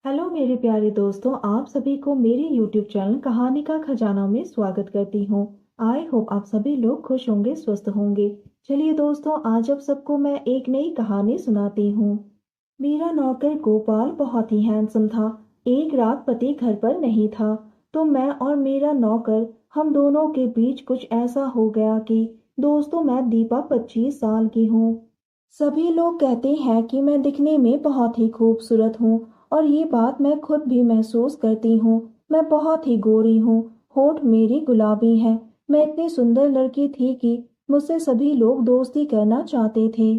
Hello मेरे प्यारे दोस्तों, आप सभी को मेरे YouTube चैनल कहानी का खजाना में स्वागत करती हूँ। आई होप आप सभी लोग खुश होंगे, स्वस्थ होंगे। चलिए दोस्तों, आज आप सबको मैं एक नई कहानी सुनाती हूँ। मेरा नौकर गोपाल बहुत ही हैंडसम था। एक रात पति घर पर नहीं था, तो मैं और मेरा नौकर, हम दोनों के बीच कुछ ऐसा हो गया कि दोस्तों, मैं दीपा 25 साल की हूँ। सभी लोग कहते हैं कि मैं दिखने में बहुत ही खूबसूरत हूँ, और ये बात मैं खुद भी महसूस करती हूँ। मैं बहुत ही गोरी हूँ, होठ मेरी गुलाबी हैं। मैं इतनी सुंदर लड़की थी कि मुझसे सभी लोग दोस्ती करना चाहते थे।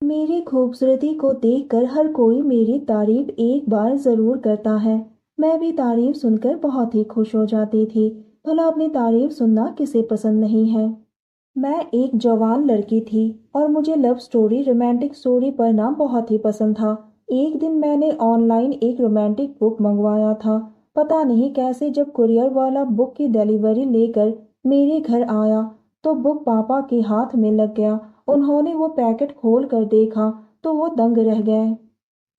मेरी खूबसूरती को देखकर हर कोई मेरी तारीफ एक बार जरूर करता है। मैं भी तारीफ सुनकर बहुत ही खुश हो जाती थी। भला अपनी तारीफ सुनना किसे पसंद नहीं है। मैं एक जवान लड़की थी और मुझे लव स्टोरी, रोमांटिक स्टोरी पढ़ना बहुत ही पसंद था। एक दिन मैंने ऑनलाइन एक रोमांटिक बुक मंगवाया था। पता नहीं कैसे जब कुरियर वाला बुक की डिलीवरी लेकर मेरे घर आया, तो बुक पापा के हाथ में लग गया। उन्होंने वो पैकेट खोल कर देखा तो वो दंग रह गए।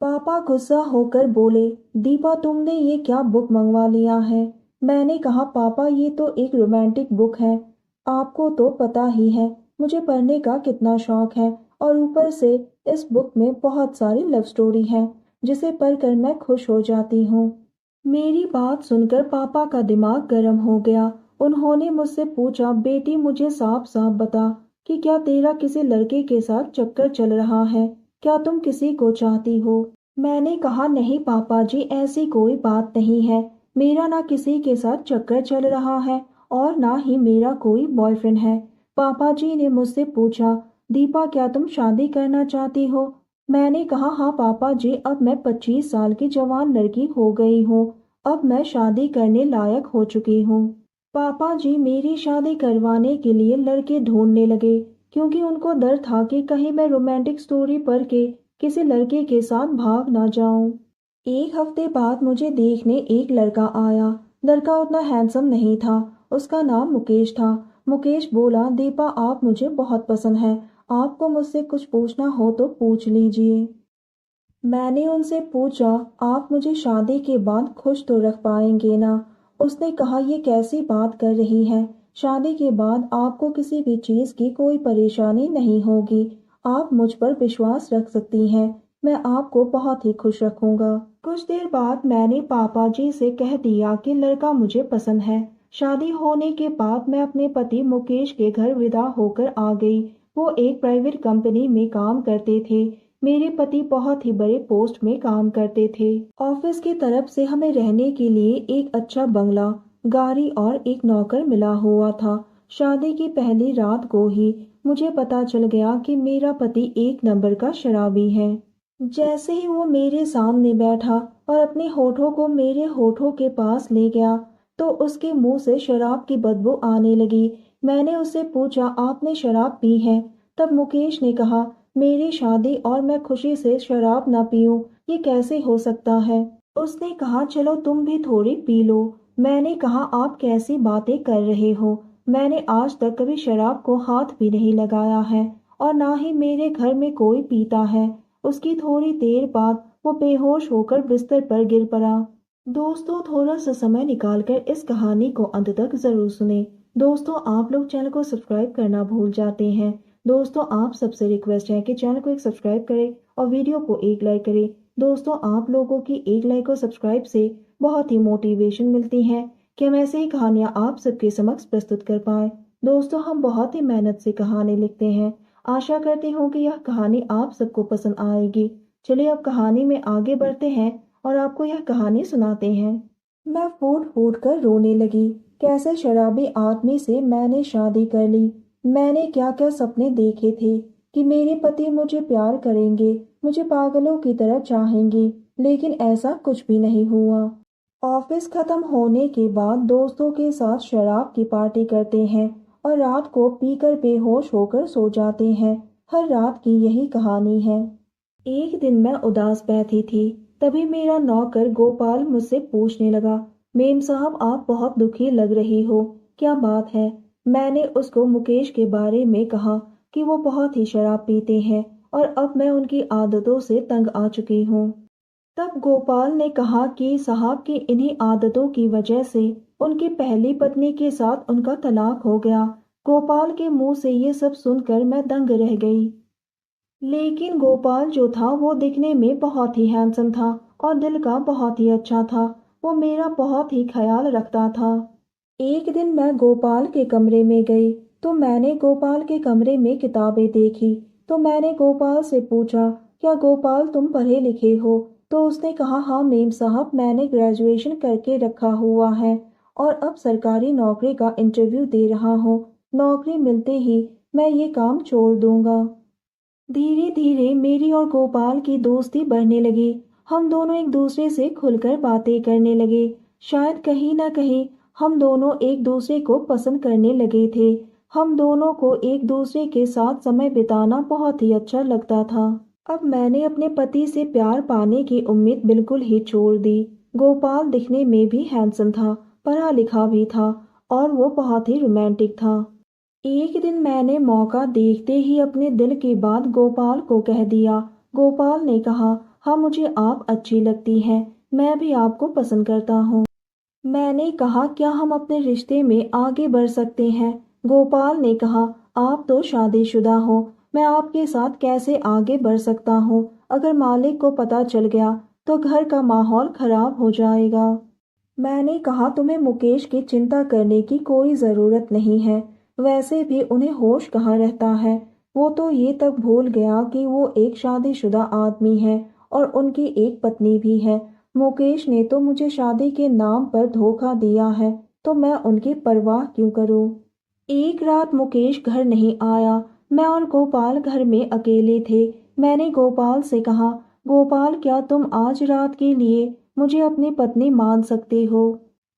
पापा गुस्सा होकर बोले, दीपा तुमने ये क्या बुक मंगवा लिया है। मैंने कहा, पापा ये तो एक रोमांटिक बुक है। आपको तो पता ही है मुझे पढ़ने का कितना शौक है, और ऊपर से इस बुक में बहुत सारी लव स्टोरी है जिसे पढ़कर मैं खुश हो जाती हूँ। मेरी बात सुनकर पापा का दिमाग गर्म हो गया। उन्होंने मुझसे पूछा, बेटी मुझे साफ साफ बता कि क्या तेरा किसी लड़के के साथ चक्कर चल रहा है। क्या तुम किसी को चाहती हो। मैंने कहा, नहीं पापा जी, ऐसी कोई बात नहीं है। मेरा ना किसी के साथ चक्कर चल रहा है और ना ही मेरा कोई बॉयफ्रेंड है। पापा जी ने मुझसे पूछा, दीपा क्या तुम शादी करना चाहती हो। मैंने कहा, हाँ पापा जी, अब मैं 25 साल की जवान लड़की हो गई हूँ। अब मैं शादी करने लायक हो चुकी हूँ। पापा जी मेरी शादी करवाने के लिए लड़के ढूंढने लगे, क्योंकि उनको डर था कि कहीं मैं रोमांटिक स्टोरी पढ़ के किसी लड़के के साथ भाग ना जाऊं। एक हफ्ते बाद मुझे देखने एक लड़का आया। लड़का उतना हैंडसम नहीं था। उसका नाम मुकेश था। मुकेश बोला, दीपा आप मुझे बहुत पसंद है। आपको मुझसे कुछ पूछना हो तो पूछ लीजिए। मैंने उनसे पूछा, आप मुझे शादी के बाद खुश तो रख पाएंगे ना। उसने कहा, ये कैसी बात कर रही है। शादी के बाद आपको किसी भी चीज़ की कोई परेशानी नहीं होगी। आप मुझ पर विश्वास रख सकती हैं। मैं आपको बहुत ही खुश रखूंगा। कुछ देर बाद मैंने पापा जी से कह दिया कि लड़का मुझे पसंद है। शादी होने के बाद मैं अपने पति मुकेश के घर विदा होकर आ गई। वो एक प्राइवेट कंपनी में काम करते थे। मेरे पति बहुत ही बड़े पोस्ट में काम करते थे। ऑफिस की तरफ से हमें रहने के लिए एक अच्छा बंगला, गाड़ी और एक नौकर मिला हुआ था। शादी की पहली रात को ही मुझे पता चल गया कि मेरा पति एक नंबर का शराबी है। जैसे ही वो मेरे सामने बैठा और अपने होठों को मेरे होठों के पास ले गया, तो उसके मुंह से शराब की बदबू आने लगी। मैंने उससे पूछा, आपने शराब पी है। तब मुकेश ने कहा, मेरी शादी और मैं खुशी से शराब ना पीऊं, ये कैसे हो सकता है। उसने कहा, चलो तुम भी थोड़ी पी लो। मैंने कहा, आप कैसी बातें कर रहे हो। मैंने आज तक कभी शराब को हाथ भी नहीं लगाया है, और ना ही मेरे घर में कोई पीता है। उसकी थोड़ी देर बाद वो बेहोश होकर बिस्तर पर गिर पड़ा। दोस्तों, थोड़ा सा समय निकालकर इस कहानी को अंत तक जरूर सुने। दोस्तों, आप लोग चैनल को सब्सक्राइब करना भूल जाते हैं। दोस्तों, आप सबसे रिक्वेस्ट है कि चैनल को एक सब्सक्राइब करें और वीडियो को एक लाइक करें। दोस्तों, आप लोगों की एक लाइक और सब्सक्राइब से बहुत ही मोटिवेशन मिलती है कि हम ऐसे ही कहानियां आप सबके समक्ष प्रस्तुत कर पाए। दोस्तों, हम बहुत ही मेहनत से कहानी लिखते हैं। आशा करती हूँ कि यह कहानी आप सबको पसंद आएगी। चलिए अब कहानी में आगे बढ़ते हैं और आपको यह कहानी सुनाते हैं। मैं फूट फूट कर रोने लगी। कैसे शराबी आदमी से मैंने शादी कर ली। मैंने क्या क्या सपने देखे थे कि मेरे पति मुझे प्यार करेंगे, मुझे पागलों की तरह चाहेंगे, लेकिन ऐसा कुछ भी नहीं हुआ। ऑफिस खत्म होने के बाद दोस्तों के साथ शराब की पार्टी करते हैं और रात को पीकर बेहोश होकर सो जाते हैं। हर रात की यही कहानी है। एक दिन मैं उदास बैठी थी, तभी मेरा नौकर गोपाल मुझसे पूछने लगा, मेम साहब आप बहुत दुखी लग रही हो, क्या बात है। मैंने उसको मुकेश के बारे में कहा कि वो बहुत ही शराब पीते हैं और अब मैं उनकी आदतों से तंग आ चुकी हूँ। तब गोपाल ने कहा कि साहब की इन्हीं आदतों की वजह से उनकी पहली पत्नी के साथ उनका तलाक हो गया। गोपाल के मुंह से ये सब सुनकर मैं दंग रह गई। लेकिन गोपाल जो था वो दिखने में बहुत ही हैंडसम था और दिल का बहुत ही अच्छा था। वो मेरा बहुत ही ख्याल रखता था। एक दिन मैं गोपाल के कमरे में गई तो मैंने गोपाल के कमरे में किताबें देखी। तो मैंने गोपाल से पूछा, क्या गोपाल तुम पढ़े लिखे हो? तो उसने कहा, हाँ मेम साहब, मैंने ग्रेजुएशन करके रखा हुआ है और अब सरकारी नौकरी का इंटरव्यू दे रहा हूँ। नौकरी मिलते ही मैं ये काम छोड़ दूंगा। धीरे धीरे मेरी और गोपाल की दोस्ती बढ़ने लगी। हम दोनों एक दूसरे से खुलकर बातें करने लगे। शायद कहीं ना कहीं हम दोनों एक दूसरे को पसंद करने लगे थे। हम दोनों को एक दूसरे के साथ समय बिताना बहुत ही अच्छा लगता था। अब मैंने अपने पति से प्यार पाने की उम्मीद बिल्कुल ही छोड़ दी। गोपाल दिखने में भी हैंडसम था, पढ़ा लिखा भी था और वो बहुत ही रोमांटिक था। एक दिन मैंने मौका देखते ही अपने दिल की बात गोपाल को कह दिया। गोपाल ने कहा, हाँ मुझे आप अच्छी लगती हैं, मैं भी आपको पसंद करता हूँ। मैंने कहा, क्या हम अपने रिश्ते में आगे बढ़ सकते हैं? गोपाल ने कहा, आप तो शादीशुदा हो, मैं आपके साथ कैसे आगे बढ़ सकता हूँ? अगर मालिक को पता चल गया तो घर का माहौल खराब हो जाएगा। मैंने कहा, तुम्हें मुकेश की चिंता करने की कोई ज़रूरत नहीं है। वैसे भी उन्हें होश कहाँ रहता है। वो तो ये तक भूल गया कि वो एक शादीशुदा आदमी है और उनकी एक पत्नी भी है। मुकेश ने तो मुझे शादी के नाम पर धोखा दिया है, तो मैं उनकी परवाह क्यों करूं? एक रात मुकेश घर नहीं आया। मैं और गोपाल घर में अकेले थे। मैंने गोपाल से कहा, गोपाल क्या तुम आज रात के लिए मुझे अपनी पत्नी मान सकते हो?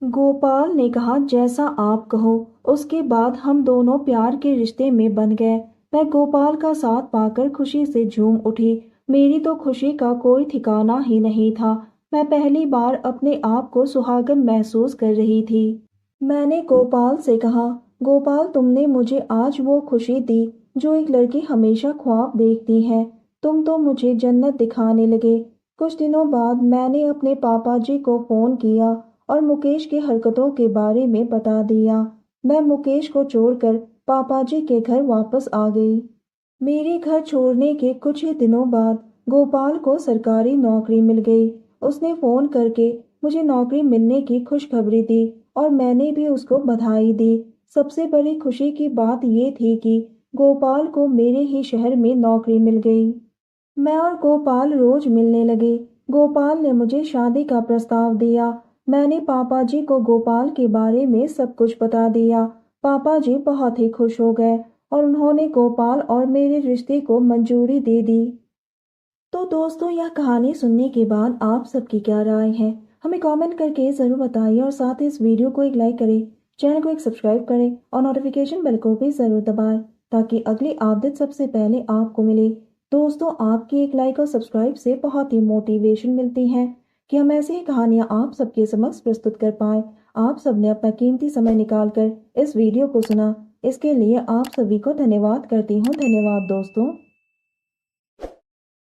गोपाल ने कहा, जैसा आप कहो। उसके बाद हम दोनों प्यार के रिश्ते में बन गए। मैं गोपाल का साथ पाकर खुशी से झूम उठी। मेरी तो खुशी का कोई ठिकाना ही नहीं था। मैं पहली बार अपने आप को सुहागन महसूस कर रही थी। मैंने गोपाल से कहा, गोपाल तुमने मुझे आज वो खुशी दी जो एक लड़की हमेशा ख्वाब देखती है। तुम तो मुझे जन्नत दिखाने लगे। कुछ दिनों बाद मैंने अपने पापा जी को फोन किया और मुकेश की हरकतों के बारे में बता दिया। मैं मुकेश को छोड़कर पापा जी के घर वापस आ गई। मेरे घर छोड़ने के कुछ ही दिनों बाद गोपाल को सरकारी नौकरी मिल गई। उसने फोन करके मुझे नौकरी मिलने की खुशखबरी दी और मैंने भी उसको बधाई दी। सबसे बड़ी खुशी की बात ये थी कि गोपाल को मेरे ही शहर में नौकरी मिल गई। मैं और गोपाल रोज मिलने लगे। गोपाल ने मुझे शादी का प्रस्ताव दिया। मैंने पापा जी को गोपाल के बारे में सब कुछ बता दिया। पापा जी बहुत ही खुश हो गए और उन्होंने गोपाल और मेरे रिश्ते को मंजूरी दे दी। तो दोस्तों, यह कहानी सुनने के बाद आप सबकी क्या राय है, हमें कमेंट करके ज़रूर बताइए और साथ ही इस वीडियो को एक लाइक करें, चैनल को एक सब्सक्राइब करें और नोटिफिकेशन बेल को भी ज़रूर दबाएं ताकि अगली अपडेट सबसे पहले आपको मिले। दोस्तों, आपकी एक लाइक और सब्सक्राइब से बहुत ही मोटिवेशन मिलती है कि हम ऐसी ही कहानियाँ आप सबके समक्ष प्रस्तुत कर पाएँ। आप सबने अपना कीमती समय निकाल कर इस वीडियो को सुना, इसके लिए आप सभी को धन्यवाद करती हूँ। धन्यवाद दोस्तों।